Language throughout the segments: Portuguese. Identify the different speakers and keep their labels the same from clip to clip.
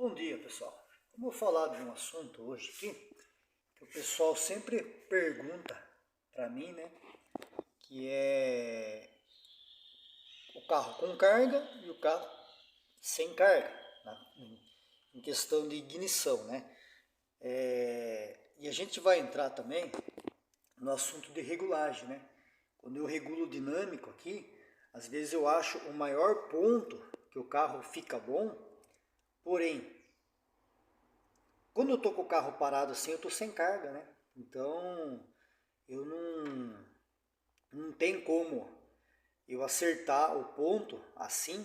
Speaker 1: Bom dia, pessoal. Vamos falar de um assunto hoje aqui que o pessoal sempre pergunta para mim, né? Que é o carro com carga e o carro sem carga, em questão de ignição, né? E a gente vai entrar também no assunto de regulagem, né? Quando eu regulo o dinâmico aqui, às vezes eu acho o maior ponto que o carro fica bom, porém quando eu tô com o carro parado assim, eu tô sem carga, né? Então, eu não tem como eu acertar o ponto assim,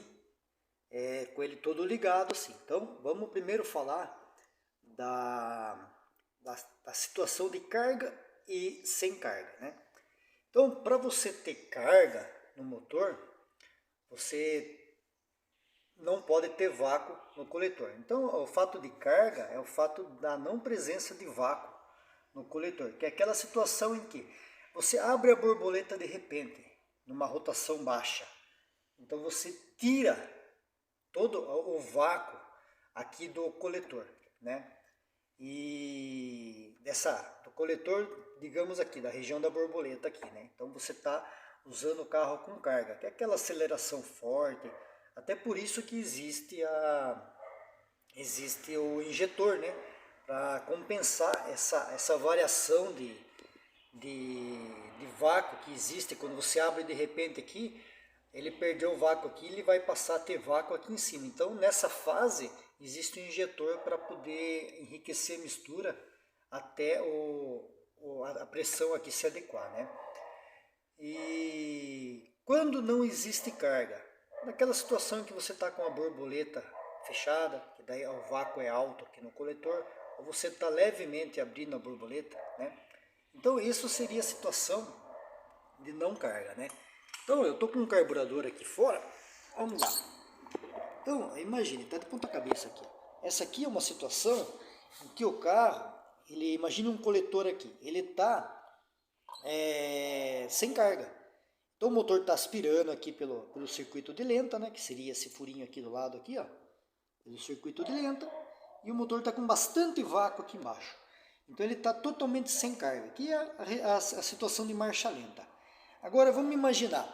Speaker 1: com ele todo ligado assim. Então, vamos primeiro falar da, da situação de carga e sem carga, né? Então, para você ter carga no motor, você não pode ter vácuo no coletor. Então, o fato de carga é o fato da não presença de vácuo no coletor, que é aquela situação em que você abre a borboleta de repente, numa rotação baixa. Então, você tira todo o vácuo aqui do coletor, né? E do coletor, digamos aqui, da região da borboleta aqui, né? Então, você está usando o carro com carga, que é aquela aceleração forte. Até por isso que existe o injetor, né? Para compensar essa variação de vácuo que existe. Quando você abre de repente aqui, ele perdeu o vácuo aqui, ele vai passar a ter vácuo aqui em cima. Então nessa fase existe um injetor para poder enriquecer a mistura até a pressão aqui se adequar, né? E quando não existe carga, naquela situação em que você está com a borboleta fechada, que daí o vácuo é alto aqui no coletor, ou você está levemente abrindo a borboleta, né? Então isso seria a situação de não carga, né? Então eu estou com um carburador aqui fora, vamos lá. Então imagine, está de ponta cabeça aqui. Essa aqui é uma situação em que o carro, imagine um coletor aqui, ele está sem carga. Então o motor está aspirando aqui pelo circuito de lenta, né? Que seria esse furinho aqui do lado aqui, ó, pelo circuito de lenta, e o motor está com bastante vácuo aqui embaixo. Então ele está totalmente sem carga, que é a situação de marcha lenta. Agora vamos imaginar,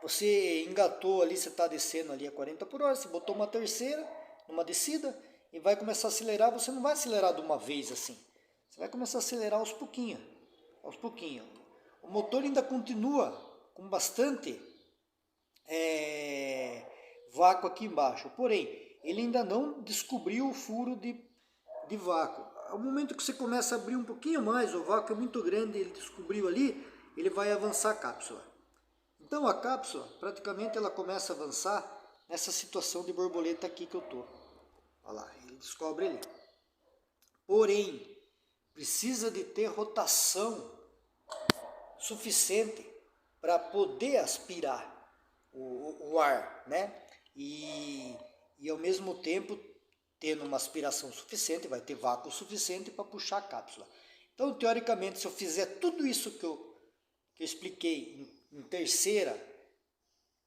Speaker 1: você engatou ali, você está descendo ali a 40 por hora, você botou uma terceira, numa descida, e vai começar a acelerar, você não vai acelerar de uma vez assim, você vai começar a acelerar aos pouquinhos, aos pouquinhos. O motor ainda continua com bastante vácuo aqui embaixo, porém, ele ainda não descobriu o furo de vácuo. Ao momento que você começa a abrir um pouquinho mais, o vácuo é muito grande, ele descobriu ali, ele vai avançar a cápsula. Então a cápsula, praticamente ela começa a avançar nessa situação de borboleta aqui que eu tô. Olha lá, ele descobre ali. Porém, precisa de ter rotação suficiente para poder aspirar o ar, né? E ao mesmo tempo, tendo uma aspiração suficiente, vai ter vácuo suficiente para puxar a cápsula. Então, teoricamente, se eu fizer tudo isso que eu expliquei em terceira,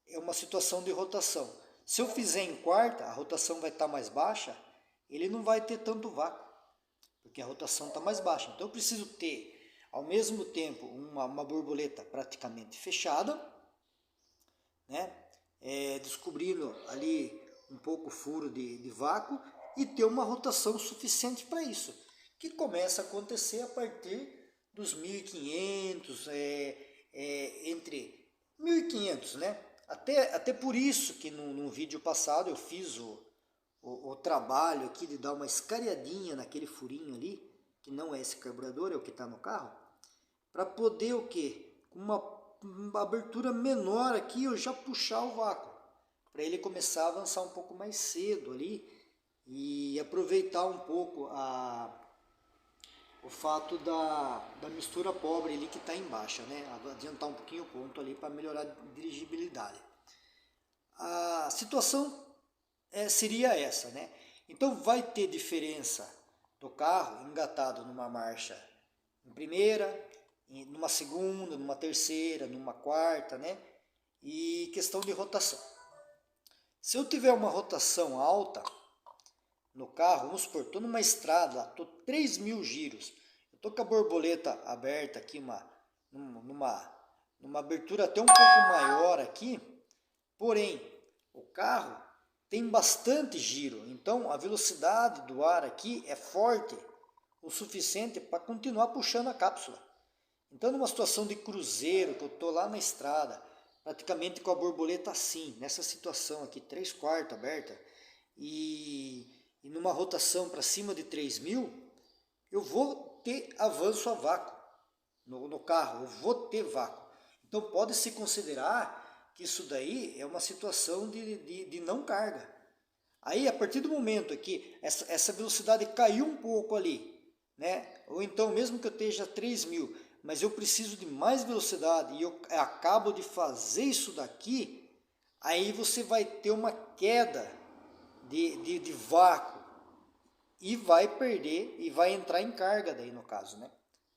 Speaker 1: é uma situação de rotação. Se eu fizer em quarta, a rotação vai estar mais baixa, ele não vai ter tanto vácuo, porque a rotação está mais baixa. Então eu preciso ter, ao mesmo tempo, uma borboleta praticamente fechada, né? Descobrindo ali um pouco o furo de vácuo e ter uma rotação suficiente para isso, que começa a acontecer a partir dos 1500, entre 1500, né? Até por isso que no vídeo passado eu fiz o trabalho aqui de dar uma escariadinha naquele furinho ali, que não é esse carburador, é o que está no carro, para poder o quê? Com uma abertura menor aqui, eu já puxar o vácuo, para ele começar a avançar um pouco mais cedo ali e aproveitar um pouco o fato da mistura pobre ali que está em baixa, né? Adiantar um pouquinho o ponto ali para melhorar a dirigibilidade. A situação seria essa, né? Então vai ter diferença do carro engatado numa marcha em primeira, numa segunda, numa terceira, numa quarta, né? E questão de rotação. Se eu tiver uma rotação alta, no carro, vamos supor, estou numa estrada, estou 3.000 giros, eu estou com a borboleta aberta aqui, numa abertura até um pouco maior aqui, porém, o carro tem bastante giro, então a velocidade do ar aqui é forte o suficiente para continuar puxando a cápsula. Então, numa situação de cruzeiro, que eu estou lá na estrada, praticamente com a borboleta assim, nessa situação aqui, 3/4 aberta, e numa rotação para cima de 3.000, eu vou ter avanço a vácuo no carro, eu vou ter vácuo. Então, pode-se considerar que isso daí é uma situação de não carga. Aí, a partir do momento que essa velocidade caiu um pouco ali, né? Ou então, mesmo que eu esteja 3.000, mas eu preciso de mais velocidade e eu acabo de fazer isso daqui, aí você vai ter uma queda de vácuo e vai perder e vai entrar em carga daí no caso, né?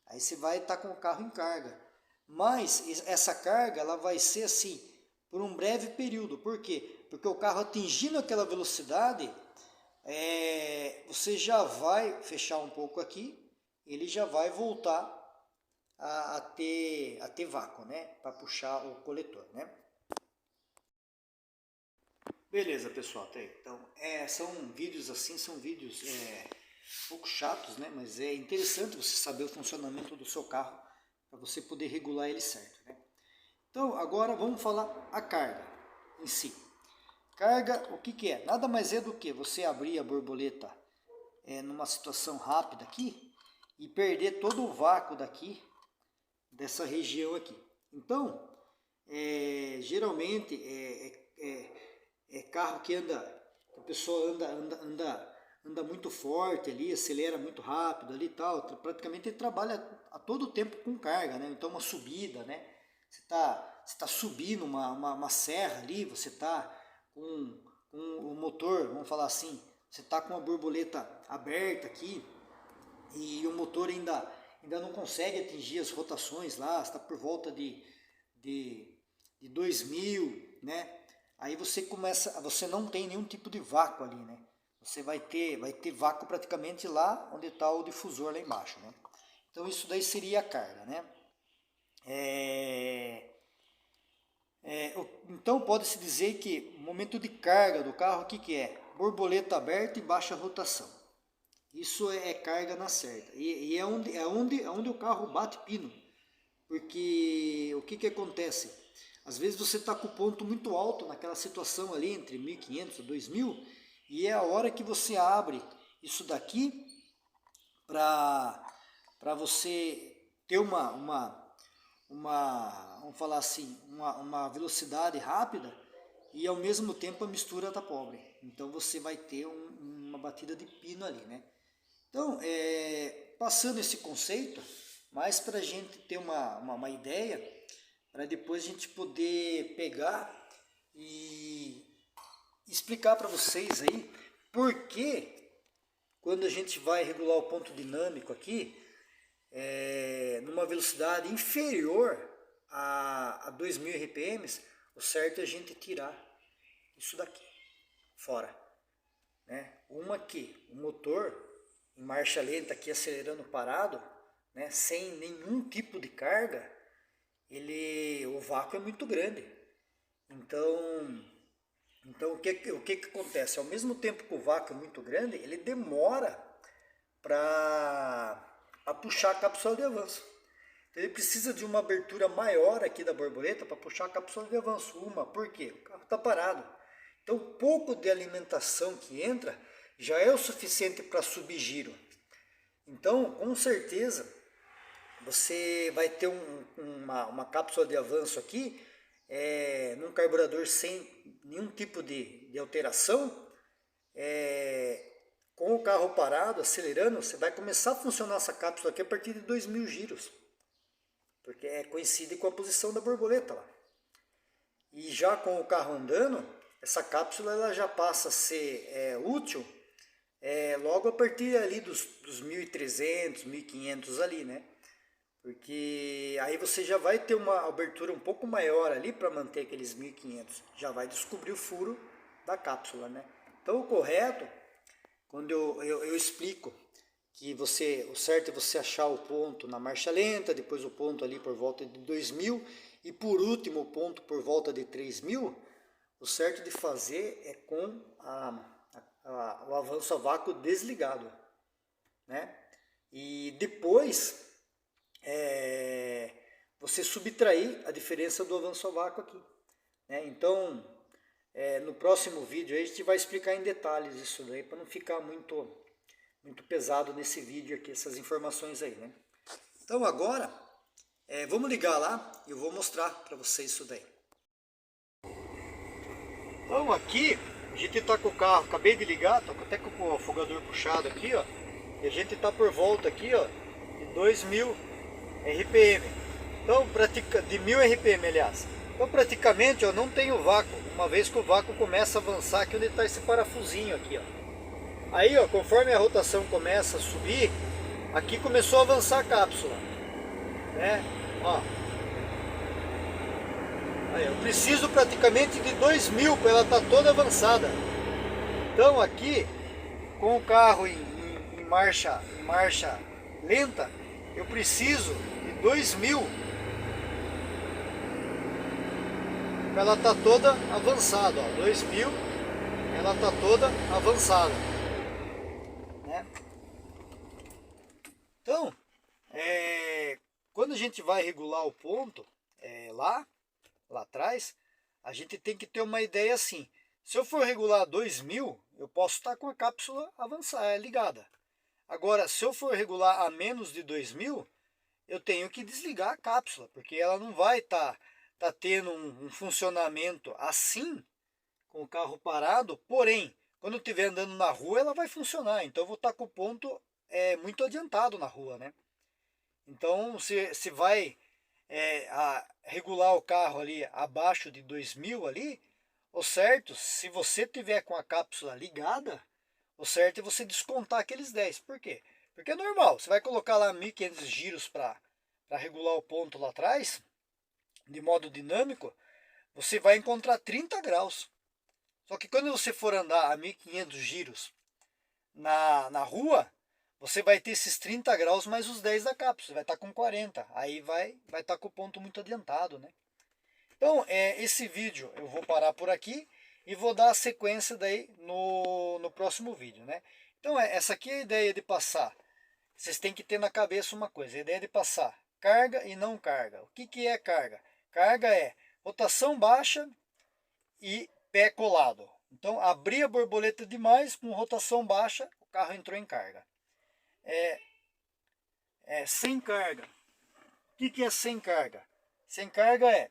Speaker 1: Aí você vai estar com o carro em carga. Mas essa carga ela vai ser assim por um breve período. Por quê? Porque o carro atingindo aquela velocidade, você já vai fechar um pouco aqui, ele já vai voltar a ter vácuo, né? Para puxar o coletor, né? Beleza, pessoal. Então, são vídeos assim, são vídeos um pouco chatos, né? Mas é interessante você saber o funcionamento do seu carro para você poder regular ele certo, né? Então, agora vamos falar a carga em si. Carga, o que é? Nada mais é do que você abrir a borboleta numa situação rápida aqui e perder todo o vácuo daqui, dessa região aqui. Então, geralmente carro que a pessoa anda muito forte ali, acelera muito rápido ali e tal, praticamente ele trabalha a todo tempo com carga, né? Então uma subida, né? Você tá subindo uma serra ali, você está com o motor, vamos falar assim, você está com a borboleta aberta aqui e o motor ainda não consegue atingir as rotações lá, está por volta de 2.000, né? Aí você não tem nenhum tipo de vácuo ali, né? Você vai ter vácuo praticamente lá onde está o difusor lá embaixo, né? Então isso daí seria a carga, né? Então pode-se dizer que o momento de carga do carro, o que é? Borboleta aberta e baixa rotação. Isso é carga na certa. E é onde o carro bate pino. Porque o que acontece? Às vezes você está com o ponto muito alto naquela situação ali, entre 1.500 e 2.000, e é a hora que você abre isso daqui para você ter vamos falar assim, uma velocidade rápida e ao mesmo tempo a mistura está pobre. Então você vai ter uma batida de pino ali, né? Então, passando esse conceito, mais para a gente ter uma ideia, para depois a gente poder pegar e explicar para vocês aí por que quando a gente vai regular o ponto dinâmico aqui, numa velocidade inferior a 2.000 RPM, o certo é a gente tirar isso daqui fora, né? Uma que o motor em marcha lenta aqui acelerando parado, né, sem nenhum tipo de carga, o vácuo é muito grande. Então o que acontece? Ao mesmo tempo que o vácuo é muito grande, ele demora para puxar a cápsula de avanço. Então, ele precisa de uma abertura maior aqui da borboleta para puxar a cápsula de avanço. Por quê? O carro está parado. Então, o pouco de alimentação que entra já é o suficiente para subir giro. Então, com certeza, você vai ter uma cápsula de avanço aqui, num carburador sem nenhum tipo de alteração, com o carro parado, acelerando, você vai começar a funcionar essa cápsula aqui a partir de 2.000 giros, porque coincide com a posição da borboleta lá. E já com o carro andando, essa cápsula ela já passa a ser útil logo a partir ali dos 1.300, 1.500 ali, né? Porque aí você já vai ter uma abertura um pouco maior ali para manter aqueles 1.500. Já vai descobrir o furo da cápsula, né? Então o correto quando eu explico que o certo é você achar o ponto na marcha lenta, depois o ponto ali por volta de 2.000 e por último o ponto por volta de 3.000, o certo de fazer é com o avanço a vácuo desligado, né? E depois você subtrair a diferença do avanço a vácuo aqui, né? Então, no próximo vídeo a gente vai explicar em detalhes isso daí, para não ficar muito pesado nesse vídeo aqui, essas informações aí, né? Então agora, vamos ligar lá e eu vou mostrar para vocês isso daí. Então aqui, a gente está com o carro, acabei de ligar, tô até com o afogador puxado aqui, ó. E a gente está por volta aqui, ó, de 2.000 RPM. Então, de 1.000 RPM, aliás. Então praticamente eu não tenho vácuo, uma vez que o vácuo começa a avançar aqui onde está esse parafusinho aqui, ó. Aí, ó, conforme a rotação começa a subir, aqui começou a avançar a cápsula, né? Ó. Aí, eu preciso praticamente de 2.000 para ela estar toda avançada. Então aqui, com o carro em marcha lenta, eu preciso de 2.000 para ela estar toda avançada, ó. 2.000, ela está toda avançada, né? Então, quando a gente vai regular o ponto lá atrás, a gente tem que ter uma ideia assim. Se eu for regular 2.000, eu posso estar com a cápsula avançada, ligada. Agora, se eu for regular a menos de 2.000, eu tenho que desligar a cápsula, porque ela não vai estar tendo um funcionamento assim, com o carro parado. Porém, quando eu estiver andando na rua, ela vai funcionar. Então eu vou estar com o ponto muito adiantado na rua, né? Então, se vai regular o carro ali abaixo de 2.000 ali, o certo, se você tiver com a cápsula ligada, o certo é você descontar aqueles 10. Por quê? Porque é normal, você vai colocar lá 1.500 giros para regular o ponto lá atrás, de modo dinâmico, você vai encontrar 30 graus. Só que quando você for andar a 1.500 giros na rua, você vai ter esses 30 graus mais os 10 da cápsula, vai estar com 40. Aí vai estar com o ponto muito adiantado, né? Então, esse vídeo eu vou parar por aqui e vou dar a sequência daí no próximo vídeo, né? Então, essa aqui é a ideia de passar. Vocês têm que ter na cabeça uma coisa, a ideia de passar carga e não carga. O que é carga? Carga é rotação baixa e pé colado. Então, abrir a borboleta demais com rotação baixa, o carro entrou em carga. Sem carga. O que é sem carga? Sem carga é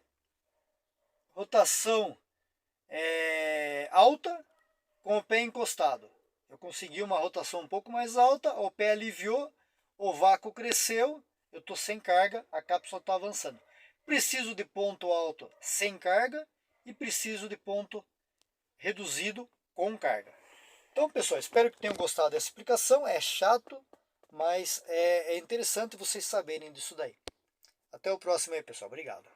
Speaker 1: rotação alta com o pé encostado. Eu consegui uma rotação um pouco mais alta, o pé aliviou, o vácuo cresceu, eu estou sem carga, a cápsula está avançando. Preciso de ponto alto sem carga e preciso de ponto reduzido com carga. Então, pessoal, espero que tenham gostado dessa explicação. É chato, mas é interessante vocês saberem disso daí. Até o próximo aí, pessoal. Obrigado.